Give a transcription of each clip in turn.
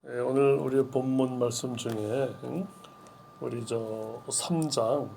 오늘 우리 본문 말씀 중에 우리 3장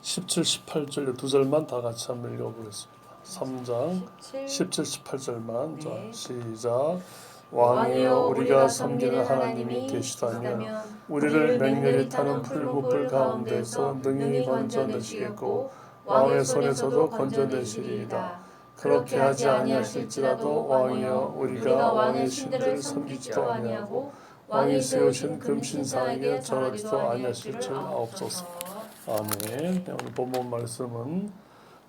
17, 18절 두 절만 다 같이 한번 읽어보겠습니다. 3장 17, 18절만 자 시작. 왕이여 우리가 섬기는 하나님이 계시다면 우리를 맹렬히 타는 풀무불 가운데서 능히 건져내시겠고 왕의 손에서도 건져내시리이다. 그렇게 하지 아니하실지라도 왕이여 우리가 왕의 신들을 섬기지도 아니하고 왕이 세우신 금신상에게 절하지도 아니하실 줄 아옵소서. 아멘. 오늘 본문 말씀은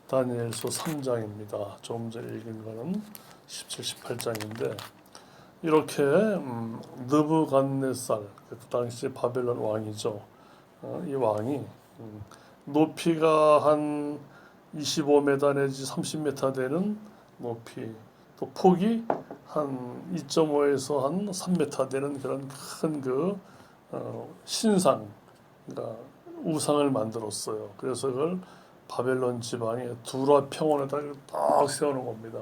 다니엘서 3장입니다. 조금 전에 읽은 거는 17, 18장인데 이렇게 느부갓네살 그 당시 바벨론 왕이죠. 이 왕이 높이가 한 25m 내지 30m 되는 높이, 또 폭이 한 2.5에서 한 3m 되는 그런 큰 신상, 그러니까 우상을 만들었어요. 그래서 그걸 바벨론 지방의 두라 평원에다 딱 세우는 겁니다.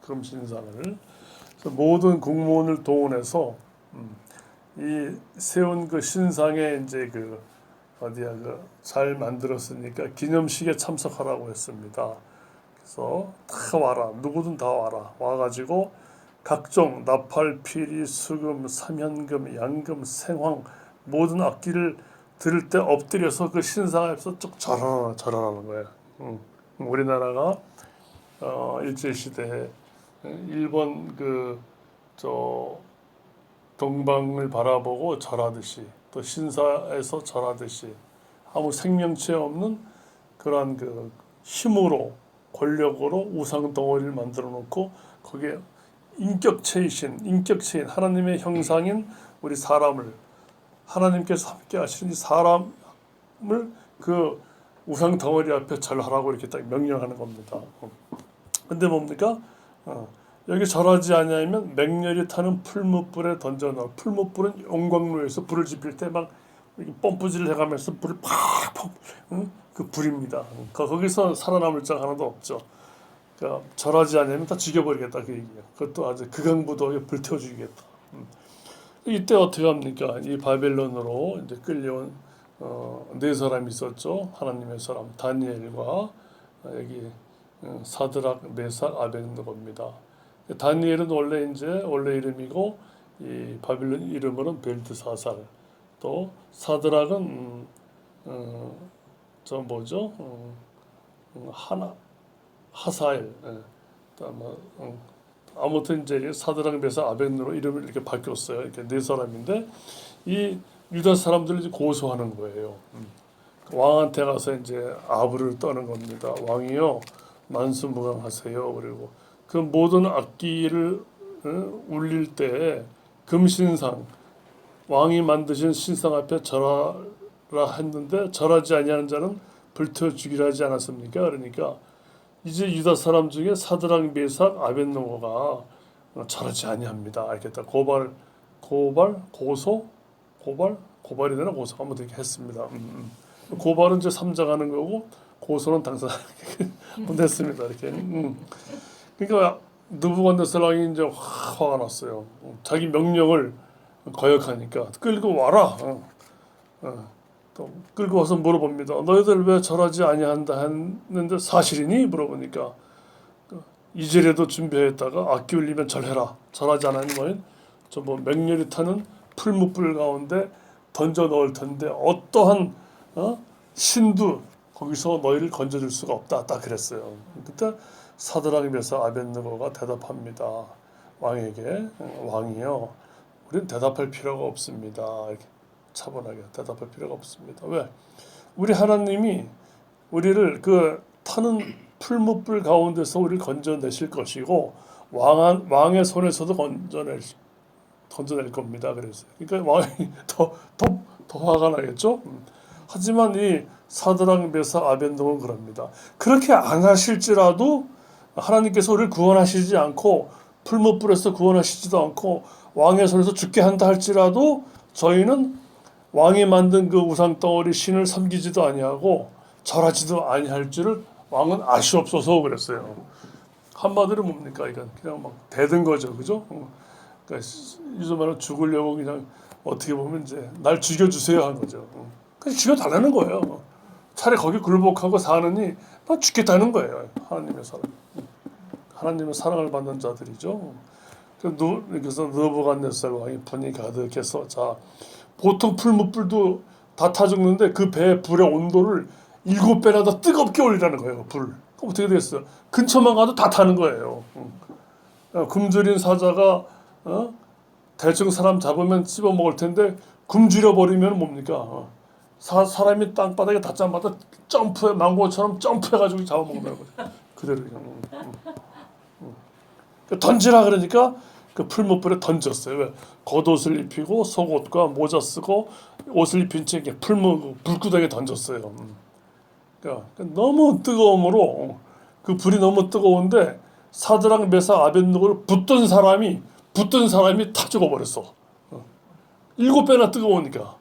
금신상을. 그래서 모든 국무원을 동원해서 이 세운 그 신상에 이제 잘 만들었으니까 기념식에 참석하라고 했습니다. 그래서 다 와라, 누구든 다 와라. 와가지고 각종 나팔, 피리, 수금, 삼현금, 양금, 생황 모든 악기를 들을 때 엎드려서 그 신상 앞에서 쭉 절하라는 거예요. 우리나라가 일제 시대에 일본 동방을 바라보고 절하듯이 또 신사에서 절하듯이 아무 생명체 없는 그러한 힘으로 권력으로 우상 덩어리를 만들어 놓고 거기에 인격체인 하나님의 형상인 우리 사람을 하나님께서 함께 하시는 사람을 그 우상 덩어리 앞에 절하라고 이렇게 딱 명령하는 겁니다. 근데 뭡니까? 여기 절하지 아니하면 맹렬히 타는 풀무불에 던져넣어. 풀무불은 용광로에서 불을 지필 때 막 펌프질을 해가면서 불을 팍팍 그 불입니다. 거기서 살아남을 자 하나도 없죠. 그러니까 절하지 않으면 다 죽여버리겠다 그 얘기예요. 그것도 아주 극악무도하게 불태워 죽이겠다. 이때 어떻게 합니까? 이 바벨론으로 이제 끌려온 네 사람이 있었죠. 하나님의 사람 다니엘과 여기 사드락, 메삭, 아벳느고입니다. 다니엘은 원래 이름이고 이 바벨론 이름으로는 벨드사살. 또 사드락은 하사엘. 아무튼 이제 사드락, 메삭, 아벳느고 이름을 이렇게 바뀌었어요. 이렇게 네 사람인데 이 유다 사람들을 이제 고소하는 거예요. 왕한테 가서 이제 아부를 떠는 겁니다. 왕이요 만수무강하세요. 그리고 그 모든 악기를 울릴 때 금신상 왕이 만드신 신상 앞에 절하라 했는데 절하지 아니하는 자는 불태워 죽이라 하지 않았습니까? 그러니까 이제 유다 사람 중에 사드락, 메삭, 아벳느고가 절하지 아니합니다. 알겠다. 고발이 되나 고소 한번 되게 했습니다. 고발은 이제 삼자가는 거고 고소는 당사 했습니다. 이렇게. 그러니까 느부갓네살 왕이 이제 화가 났어요. 자기 명령을 거역하니까 끌고 와라. 또 끌고 와서 물어봅니다. 너희들 왜 절하지 아니한다 했는데 사실이니? 물어보니까 이절에도 준비했다가 악기 울리면 절해라. 절하지 않으면 뭐 맹렬히 타는 풀무불 가운데 던져 넣을 텐데 어떠한 신도 거기서 너희를 건져줄 수가 없다. 딱 그랬어요. 그때 사드락, 메삭, 아벳느고가 대답합니다. 왕에게 왕이요, 우리는 대답할 필요가 없습니다. 이렇게 차분하게 대답할 필요가 없습니다. 왜? 우리 하나님이 우리를 그 타는 풀무불 가운데서 우리를 건져내실 것이고 왕의 손에서도 건져낼 겁니다. 그래서 그러니까 왕이 더 화가 나겠죠. 하지만 이 사드락, 메삭, 아벳느고는 그럽니다. 그렇게 안 하실지라도 하나님께서 우리를 구원하시지 않고 풀무불에서 구원하시지도 않고 왕의 손에서 죽게 한다 할지라도 저희는 왕이 만든 그 우상 덩어리 신을 섬기지도 아니하고 절하지도 아니할 줄을 왕은 아시옵소서 그랬어요. 한마디로 뭡니까? 이건 그냥 막 대든 거죠, 그죠? 그러니까 요즘 말로 죽으려고 그냥 어떻게 보면 이제 날 죽여주세요 한 거죠. 그래서 죽여달라는 거예요. 차라리 거기 굴복하고 사느니 나 죽겠다는 거예요. 하나님의 사랑. 하나님의 사랑을 받는 자들이죠. 그래서 느부갓네살 왕이 분이 가득해서 자 보통 풀무불도 다 타 죽는데 그 배 불의 온도를 7배나 더 뜨겁게 올리라는 거예요. 불. 어떻게 됐어요? 근처만 가도 다 타는 거예요. 굶주린 사자가 대충 사람 잡으면 씹어 먹을 텐데 굶주려 버리면 뭡니까? 사람이 땅바닥에 닿자마자 점프해 망고처럼 점프해가지고 잡아먹는다는 거죠. 그대로 그냥. 던지라 그러니까 그 풀무불에 던졌어요. 왜? 겉옷을 입히고 속옷과 모자 쓰고 옷을 입힌 채 불구덩이에 던졌어요. 그러니까 너무 뜨거움으로 그 불이 너무 뜨거운데 사드락 메삭 아벳느고를 붙던 사람이 다 죽어버렸어. 7배나 뜨거우니까.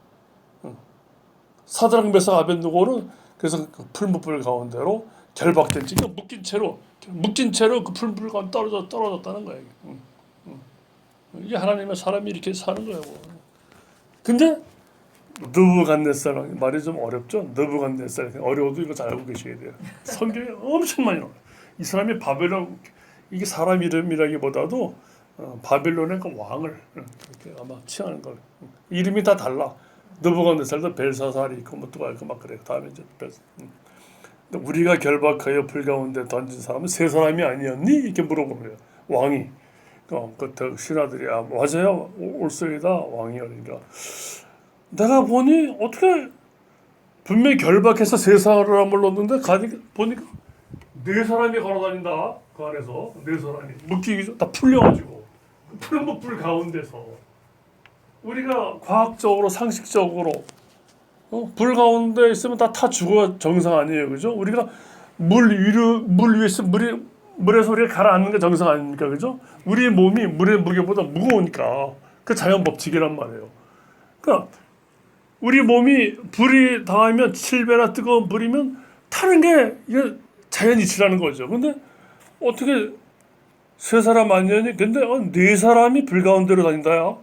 사드락 메삭 아벳느고는 그래서 그 풀무불 가운데로 결박된 채 묶인 채로 그 풀무불 가운데 떨어졌다는 거예요. 이게 하나님의 사람이 이렇게 사는 거예요. 근데 느부갓네살 말이 좀 어렵죠. 느부갓네살 어려워도 이거 잘 알고 계셔야 돼요. 성경에 엄청 많이 나와요. 이 사람이 바벨론 이게 사람 이름이라기보다도 바벨론의 그 왕을 이렇게 아마 칭하는 걸 이름이 다 달라. 느부갓네살도 벨사살이 있고 뭐 또 알고 막 그래요. 다음에 이제 우리가 결박하여 불 가운데 던진 사람은 세 사람이 아니었니? 이렇게 물어보는 거예요. 왕이 그 신하들이 맞아요. 올소이다 왕이 아니라 내가 보니 어떻게 분명히 결박해서 세 사람을 넣었는데 보니까 네 사람이 걸어다닌다. 그 안에서 네 사람이 묶이기 다 풀려가지고 푸른 불 가운데서 우리가 과학적으로 상식적으로 불 가운데 있으면 다 타 죽어 정상 아니에요, 그죠? 우리가 물 위에서 물에서 우리가 가라앉는 게 정상 아닙니까, 그죠? 우리 몸이 물의 무게보다 무거우니까 그 자연 법칙이란 말이에요. 그러니까 우리 몸이 불이 닿으면 7배나 뜨거운 불이면 타는 게 이게 자연 이치라는 거죠. 근데 어떻게 세 사람 아니니? 근데 네 사람이 불 가운데로 다닌다야.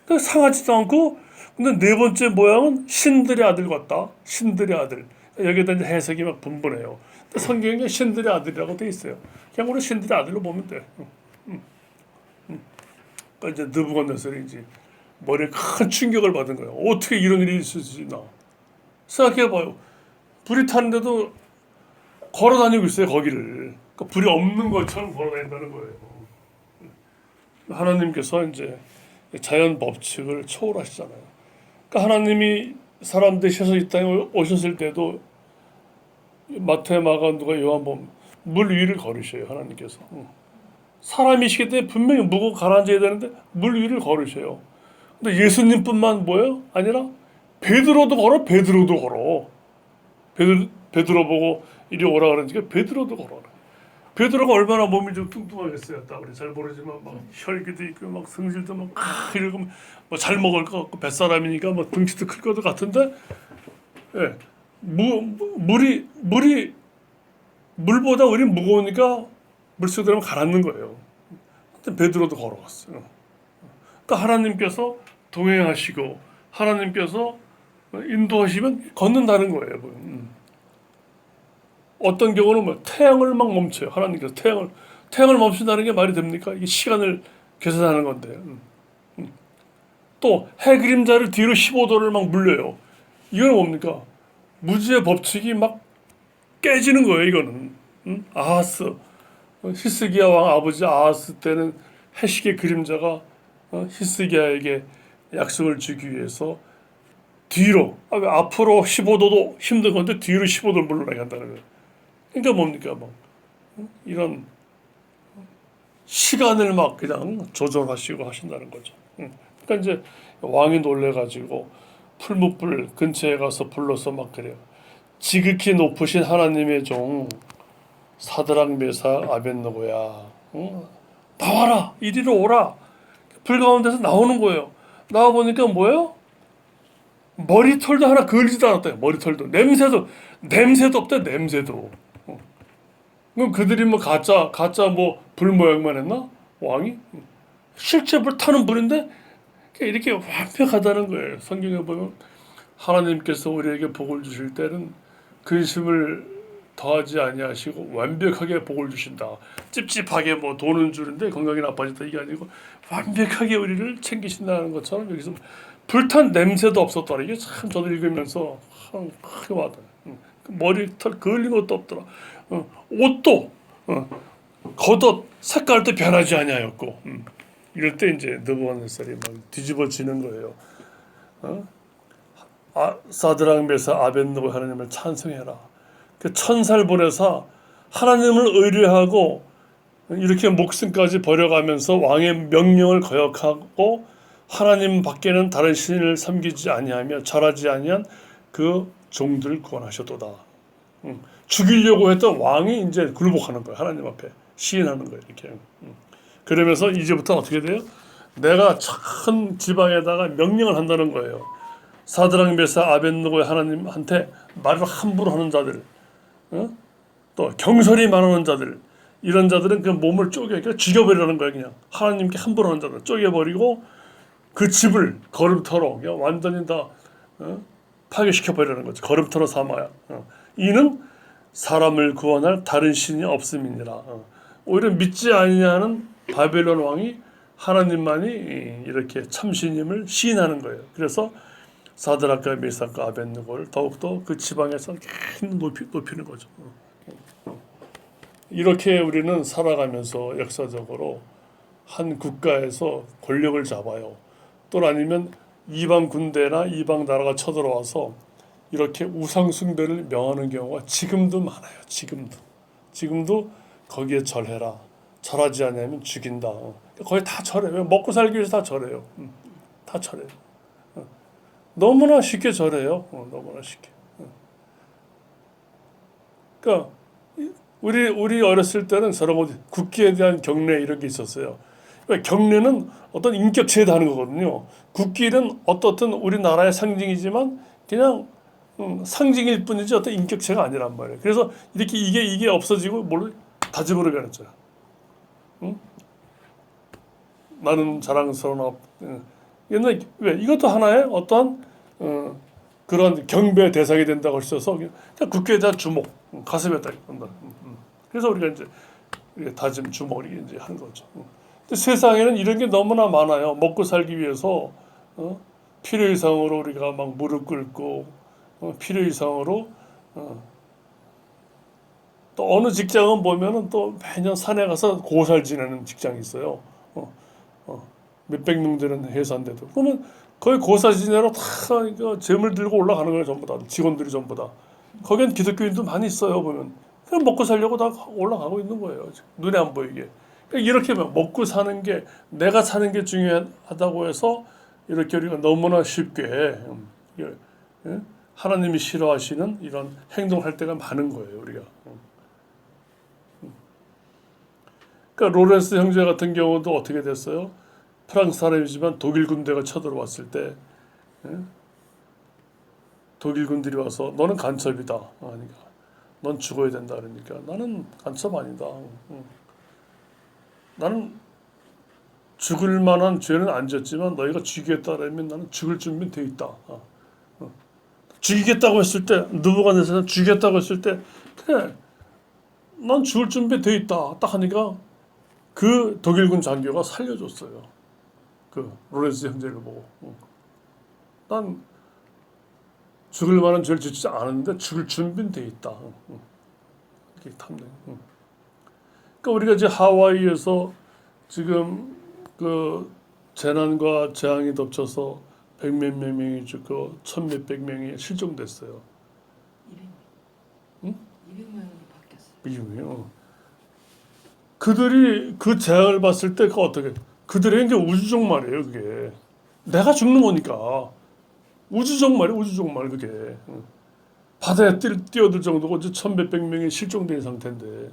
근데 상하지도 않고 근데 네 번째 모양은 신들의 아들 같다. 신들의 아들. 여기에다 이제 해석이 막 분분해요. 성경에 신들의 아들이라고 돼 있어요. 그냥 우리 신들의 아들로 보면 돼. 그러니까 이제 느부갓네살이 이제 머리에 큰 충격을 받은 거예요. 어떻게 이런 일이 있을 수 있나? 생각해봐요. 불이 타는데도 걸어다니고 있어요. 거기를. 그러니까 불이 없는 것처럼 걸어다닌다는 거예요. 하나님께서 이제 자연 법칙을 초월하시잖아요. 그러니까 하나님이 사람 되셔서 이 땅에 오셨을 때도 마태, 마가, 누가, 요한복음 물 위를 걸으셔요. 하나님께서. 사람이시기 때문에 분명히 무거워 가라앉아야 되는데 물 위를 걸으셔요. 근데 예수님뿐만 뭐예요? 아니라 베드로도 걸어. 베드로 보고 이리 오라 그러니까 베드로도 걸어. 베드로가 얼마나 몸이 좀 뚱뚱하겠어요. 우리 잘 모르지만 막 혈기도 있고 막 성질도 막 이러고 뭐 잘 먹을 것 같고 뱃사람이니까 뭐 등치도 클 것도 같은데 예. 물보다 우리 무거우니까 물속에 들어가면 가라앉는 거예요. 근데 베드로도 걸어갔어요. 그러니까 하나님께서 동행하시고 하나님께서 인도하시면 걷는다는 거예요. 어떤 경우는 뭐 태양을 막 멈춰요. 하나님께서 태양을 멈춘다는 게 말이 됩니까? 이게 시간을 계산하는 건데. 또 해 그림자를 뒤로 15도를 막 물려요. 이건 뭡니까? 무지의 법칙이 막 깨지는 거예요. 이거는 아하스 히스기야 왕 아버지 아하스 때는 해식의 그림자가 히스기야에게 약속을 주기 위해서 뒤로 앞으로 15도도 힘든 건데 뒤로 15도를 물러나게 한다는 거예요. 그러니까 뭡니까? 뭐 이런 시간을 막 그냥 조절하시고 하신다는 거죠. 그러니까 이제 왕이 놀래가지고 풀무불 근처에 가서 불러서 막 그래요. 지극히 높으신 하나님의 종 사드락 메삭 아벳느고야, 나와라, 이리로 오라. 불 가운데서 나오는 거예요. 나와 보니까 뭐예요? 머리털도 하나 걸리지도 않았대요. 머리털도 냄새도 없대. 냄새도. 그럼 그들이 뭐 가짜 뭐 불 모양만 했나? 왕이 실제 불 타는 불인데 이렇게 완벽하다는 거예요. 성경에 보면 하나님께서 우리에게 복을 주실 때는 근심을 더하지 아니하시고 완벽하게 복을 주신다. 찝찝하게 뭐 돈은 주는데 건강이 나빠진다 이게 아니고 완벽하게 우리를 챙기신다는 것처럼 여기서 불탄 냄새도 없었더라. 이게 참 저도 읽으면서 크게 와닿아요. 머리털 그을린 것도 없더라. 옷도 겉옷 색깔도 변하지 아니하였고 이럴 때 이제 느부갓네살이 막 뒤집어지는 거예요. 사드락 메사 아벳느고 하나님을 찬송해라. 그 천사를 보내서 하나님을 의뢰하고 이렇게 목숨까지 버려가면서 왕의 명령을 거역하고 하나님 밖에는 다른 신을 섬기지 아니하며 절하지 아니한 그 종들을 구원하셨도다. 죽이려고 했던 왕이 이제 굴복하는 거예요. 하나님 앞에 시인하는 거예요. 이렇게. 그러면서 이제부터 어떻게 돼요? 내가 큰 지방에다가 명령을 한다는 거예요. 사드락 메사 아벳느고의 하나님한테 말을 함부로 하는 자들, 또 경솔이 말하는 자들, 이런 자들은 그 몸을 쪼개 죽여버리라는 거예요. 그냥 하나님께 함부로 하는 자들 쪼개버리고 그 집을 거름터로 완전히 다 파괴시켜 버리라는 거죠. 거름터로 삼아야. 이는 사람을 구원할 다른 신이 없음이니라. 오히려 믿지 아니하는 바벨론 왕이 하나님만이 이렇게 참신임을 시인하는 거예요. 그래서 사드락과 메삭과 아벳느고를 더욱더 그 지방에서 높이는 거죠. 이렇게 우리는 살아가면서 역사적으로 한 국가에서 권력을 잡아요. 또 아니면 이방 군대나 이방 나라가 쳐들어와서 이렇게 우상 숭배를 명하는 경우가 지금도 많아요. 지금도 거기에 절해라. 절하지 않으면 죽인다. 거의 다 절해요. 먹고 살기 위해서 다 절해요. 다 절해요. 너무나 쉽게 절해요. 너무나 쉽게. 그러니까 우리 어렸을 때는 저런 거 국기에 대한 경례 이런 게 있었어요. 그러니까 경례는 어떤 인격체에다 하는 거거든요. 국기는 어떻든 우리나라의 상징이지만 그냥 상징일 뿐이지 어떤 인격체가 아니란 말이에요. 그래서 이렇게 이게 없어지고 뭘로 다짐으로 변했죠. 나는 자랑스러운 옛날 왜 이것도 하나의 어떠한 그런 경배의 대상이 된다고 하셔서 그냥 국기에 대한 주목 가슴에다 한다. 그래서 우리가 이제 다짐 주목을 이제 하는 거죠. 근데 세상에는 이런 게 너무나 많아요. 먹고 살기 위해서 필요 이상으로 우리가 막 무릎 꿇고 필요 이상으로 또 어느 직장은 보면은 또 매년 산에 가서 고살 지내는 직장이 있어요. 몇백 명 되는 회사인데도 그러면 거의 고살 지내러 다 재물 들고 올라가는 거예요. 전부 다 직원들이 전부 다. 거기엔 기독교인도 많이 있어요. 보면 그냥 먹고 살려고 다 올라가고 있는 거예요. 눈에 안 보이게. 그러니까 이렇게 먹고 사는 게 내가 사는 게 중요하다고 해서 이렇게 우리가 너무나 쉽게 하나님이 싫어하시는 이런 행동할 때가 많은 거예요. 우리가. 그러니까 로렌스 형제 같은 경우도 어떻게 됐어요? 프랑스 사람이지만 독일 군대가 쳐들어왔을 때 독일 군들이 와서 너는 간첩이다. 그러니까 넌 죽어야 된다. 그러니까 나는 간첩 아니다. 나는 죽을 만한 죄는 안 졌지만 너희가 죽이겠다 그러면 나는 죽을 준비는 돼 있다. 죽이겠다고 했을 때 느부갓네살은 죽이겠다고 했을 때 그래 난 죽을 준비 돼 있다. 딱 하니까 그 독일군 장교가 살려줬어요. 그 로렌스 형제를 보고 난 죽을 만한 죄를 짓지 않았는데 죽을 준비는 돼 있다. 이렇게 탐내. 그러니까 우리가 이제 하와이에서 지금 그 재난과 재앙이 덮쳐서 백몇몇 명이 죽고 천몇백 명이 실종됐어요. 응? 200명으로 바뀌었어요. 그들이 그 재앙을 봤을 때 그 어떻게? 그들의 이제 우주적 말이에요. 그게 내가 죽는 거니까 우주적 말이에요. 우주적 말 그게 바다에 뛰어들 정도고 이제 천몇백 명이 실종된 상태인데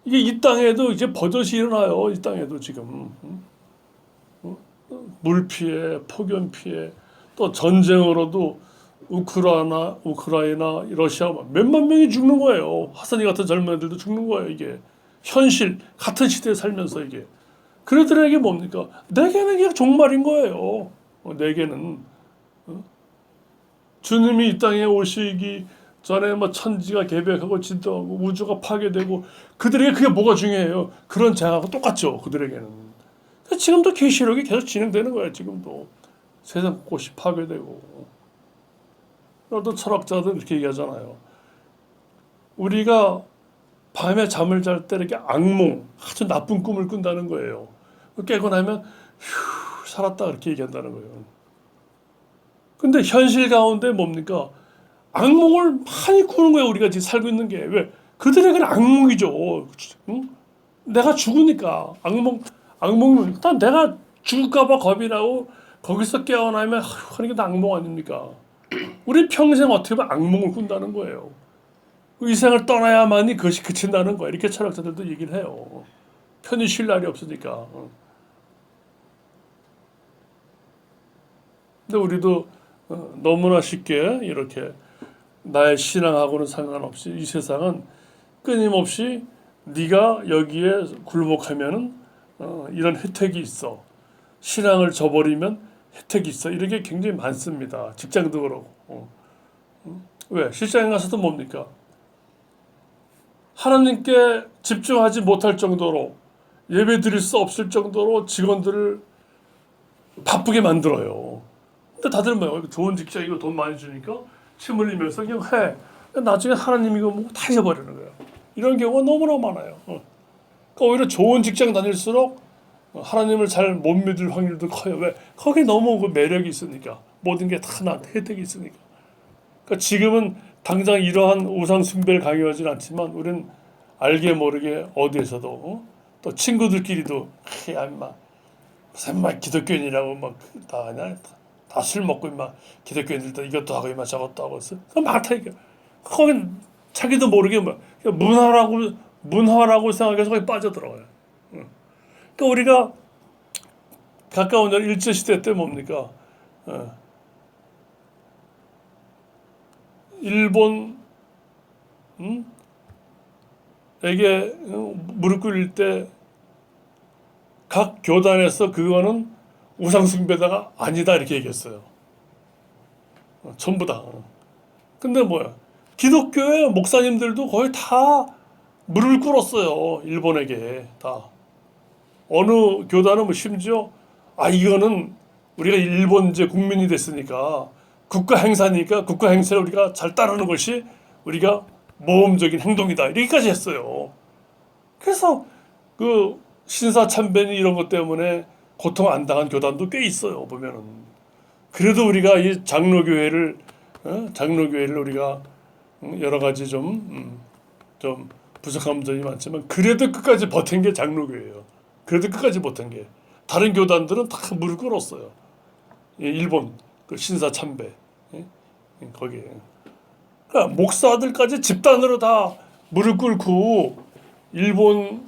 이게 이 땅에도 이제 버젓이 일어나요. 이 땅에도 지금 물 피해, 폭염 피해, 또 전쟁으로도 우크라이나, 러시아 몇만 명이 죽는 거예요. 하산이 같은 젊은 애들도 죽는 거예요. 이게 현실 같은 시대에 살면서 이게 그들에게 뭡니까? 내게는 그냥 종말인 거예요. 내게는 주님이 이 땅에 오시기 전에 뭐 천지가 개벽하고 진동하고 우주가 파괴되고 그들에게 그게 뭐가 중요해요? 그런 장하고 똑같죠. 그들에게는. 지금도 계시록이 계속 진행되는 거예요. 지금도 세상 곳이 파괴되고. 또 철학자들 이렇게 얘기하잖아요. 우리가 밤에 잠을 잘 때 이렇게 악몽, 아주 나쁜 꿈을 꾼다는 거예요. 깨고 나면 휴 살았다 그렇게 얘기한다는 거예요. 근데 현실 가운데 뭡니까? 악몽을 많이 꾸는 거예요. 우리가 지금 살고 있는 게. 왜? 그들에게는 악몽이죠. 응? 내가 죽으니까 악몽은 일단 내가 죽을까봐 겁이 나고 거기서 깨어나면 하는 게 다 악몽 아닙니까? 우리 평생 어떻게 보면 악몽을 꾼다는 거예요. 이 세상을 떠나야만이 그것이 그친다는 거예요. 이렇게 철학자들도 얘기를 해요. 편히 쉴 날이 없으니까. 근데 우리도 너무나 쉽게 이렇게 나의 신앙하고는 상관없이 이 세상은 끊임없이 네가 여기에 굴복하면은 이런 혜택이 있어. 신앙을 저버리면 혜택이 있어. 이런 게 굉장히 많습니다. 직장도 그렇고. 왜? 실장에 가서도 뭡니까? 하나님께 집중하지 못할 정도로 예배 드릴 수 없을 정도로 직원들을 바쁘게 만들어요. 근데 다들 뭐 좋은 직장이고 돈 많이 주니까 침 흘리면서 그냥 해. 나중에 하나님 이거 뭐 다 잊어버리는 거예요. 이런 경우가 너무나 많아요. 그러니까 오히려 좋은 직장 다닐수록 하나님을 잘 못 믿을 확률도 커요. 왜? 거기 너무 그 매력이 있으니까. 모든 게 다 나한테 혜택이 있으니까. 그러니까 지금은 당장 이러한 우상 숭배를 강요하진 않지만 우리는 알게 모르게 어디에서도 또 친구들끼리도 야 임마 무슨 막 기독교인이라고 막다 그냥 다 술 먹고 임마 기독교인들도 이것도 하고 임마 저것도 하고 많다 이게. 거긴 자기도 모르게 뭐 문화라고 생각해서 거기 빠져들어가요. 그러니까 우리가 가까운 날 일제 시대 때 뭡니까? 일본 에게 무릎 꿇릴 때 각 교단에서 그거는 우상숭배다가 아니다 이렇게 얘기했어요. 전부 다. 근데 뭐야? 기독교의 목사님들도 거의 다 무릎을 꿇었어요. 일본에게 다. 어느 교단은 뭐 심지어 이거는 우리가 일본 이제 국민이 됐으니까 국가 행사니까 국가 행세를 우리가 잘 따르는 것이 우리가 모험적인 행동이다 이렇게까지 했어요. 그래서 그 신사참배니 이런 것 때문에 고통 안 당한 교단도 꽤 있어요. 보면은 그래도 우리가 이 장로교회를 우리가 여러 가지 좀 부족한 점이 많지만 그래도 끝까지 버틴 게 장로교회예요. 그래도 끝까지 버틴 게 다른 교단들은 다 무릎 꿇었어요. 일본 그 신사참배 거기에 그러니까 목사들까지 집단으로 다 무릎 꿇고 일본에서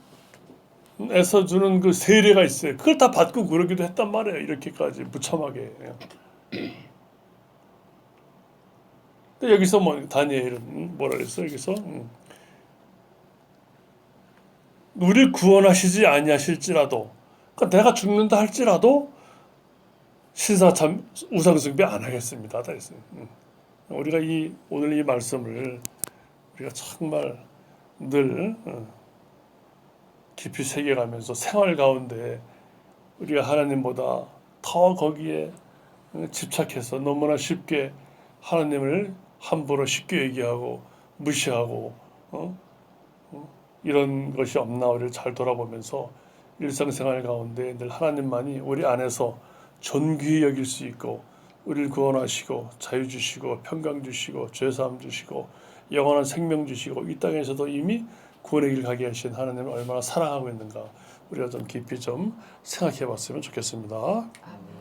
주는 그 세례가 있어요. 그걸 다 받고 그러기도 했단 말이에요. 이렇게까지 무참하게. 근데 여기서 뭐 다니엘은 뭐라 그랬어? 여기서 우리를 구원하시지 아니하실지라도 그러니까 내가 죽는다 할지라도 신사참 우상숭배 안 하겠습니다. 다 했어요. 우리가 오늘 이 말씀을 우리가 정말 늘 깊이 새겨가면서 생활 가운데 우리가 하나님보다 더 거기에 집착해서 너무나 쉽게 하나님을 함부로 쉽게 얘기하고 무시하고 이런 것이 없나 우리를 잘 돌아보면서 일상생활 가운데 늘 하나님만이 우리 안에서 존귀히 여길 수 있고 우리를 구원하시고 자유 주시고 평강 주시고 죄사함 주시고 영원한 생명 주시고 이 땅에서도 이미 구원의 길 가게 하신 하나님을 얼마나 사랑하고 있는가 우리가 좀 깊이 좀 생각해 봤으면 좋겠습니다. 아멘.